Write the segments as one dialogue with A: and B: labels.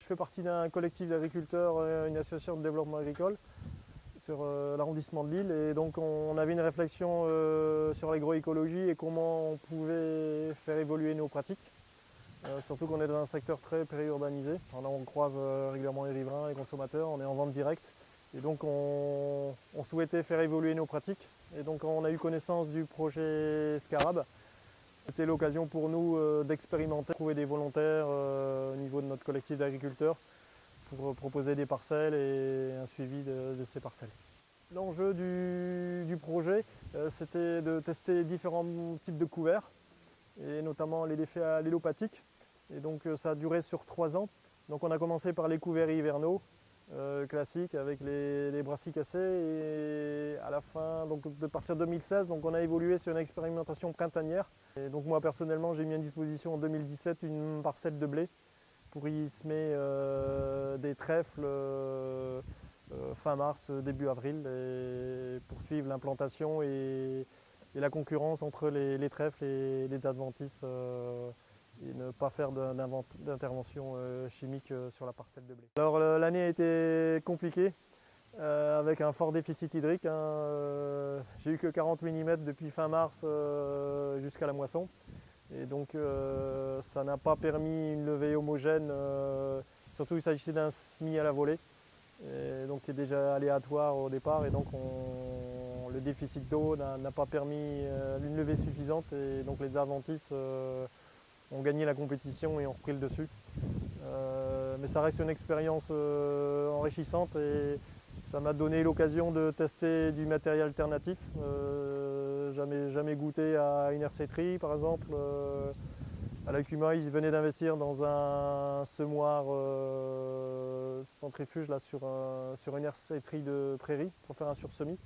A: Je fais partie d'un collectif d'agriculteurs, une association de développement agricole sur l'arrondissement de Lille. Et donc on avait une réflexion sur l'agroécologie et comment on pouvait faire évoluer nos pratiques. Surtout qu'on est dans un secteur très périurbanisé. On croise régulièrement les riverains, les consommateurs, on est en vente directe. Et donc on souhaitait faire évoluer nos pratiques. Et donc on a eu connaissance du projet Scarab. C'était l'occasion pour nous d'expérimenter, trouver des volontaires au niveau de notre collectif d'agriculteurs pour proposer des parcelles et un suivi de ces parcelles. L'enjeu du projet, c'était de tester différents types de couverts, et notamment les défais à l'élopathique. Et donc ça a duré sur 3 ans. Donc on a commencé par les couverts hivernaux classiques avec les brassicacées, et à la fin, donc de partir de 2016, donc on a évolué sur une expérimentation printanière. Et donc moi personnellement, j'ai mis à disposition en 2017 une parcelle de blé pour y semer des trèfles fin mars, début avril, et poursuivre l'implantation et la concurrence entre les trèfles et les adventices, et ne pas faire d'intervention chimique sur la parcelle de blé. Alors l'année a été compliquée avec un fort déficit hydrique. J'ai eu que 40 mm depuis fin mars jusqu'à la moisson. Et donc ça n'a pas permis une levée homogène, surtout il s'agissait d'un semis à la volée, et donc qui est déjà aléatoire au départ, et donc le déficit d'eau n'a pas permis une levée suffisante, et donc les adventices ont gagné la compétition et ont repris le dessus. Mais ça reste une expérience enrichissante, et ça m'a donné l'occasion de tester du matériel alternatif. Jamais goûté à une herséterie par exemple. À l'Acuma, ils venaient d'investir dans un semoir centrifuge là, sur une herséterie de prairies pour faire un sursemis.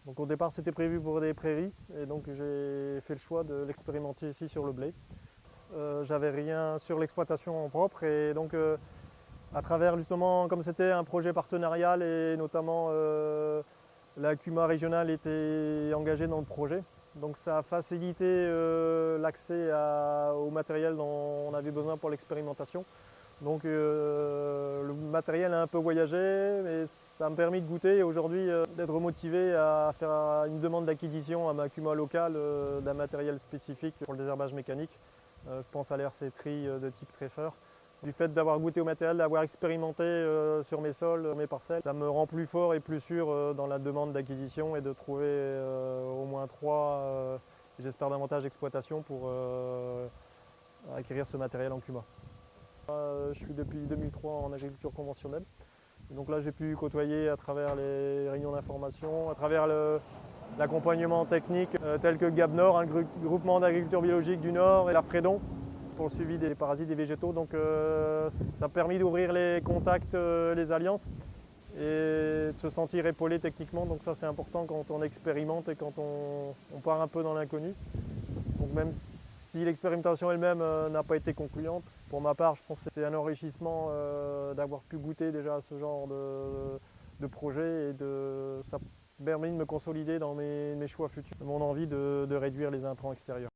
A: Donc au départ c'était prévu pour des prairies, et donc j'ai fait le choix de l'expérimenter ici sur le blé. J'avais rien sur l'exploitation en propre, et donc à travers justement, comme c'était un projet partenarial et notamment la CUMA régionale était engagée dans le projet, donc ça a facilité l'accès au matériel dont on avait besoin pour l'expérimentation. Donc le matériel a un peu voyagé, mais ça m'a permis de goûter, et aujourd'hui d'être motivé à faire une demande d'acquisition à ma CUMA locale d'un matériel spécifique pour le désherbage mécanique. Je pense à l'herséterie de type treffeur. Du fait d'avoir goûté au matériel, d'avoir expérimenté sur mes sols, mes parcelles, ça me rend plus fort et plus sûr dans la demande d'acquisition, et de trouver au moins 3, j'espère davantage d'exploitations pour acquérir ce matériel en CUMA. Je suis depuis 2003 en agriculture conventionnelle. Et donc là, j'ai pu côtoyer à travers les réunions d'information, à travers l'accompagnement technique tel que GAB Nord, un groupement d'agriculture biologique du Nord, et la Frédon pour le suivi des parasites des végétaux. Donc ça a permis d'ouvrir les contacts, les alliances, et de se sentir épaulé techniquement. Donc ça c'est important quand on expérimente et quand on part un peu dans l'inconnu. Donc même si l'expérimentation elle-même n'a pas été concluante, pour ma part je pense que c'est un enrichissement d'avoir pu goûter déjà à ce genre de projet, et ça permet de me consolider dans mes choix futurs, mon envie de réduire les intrants extérieurs.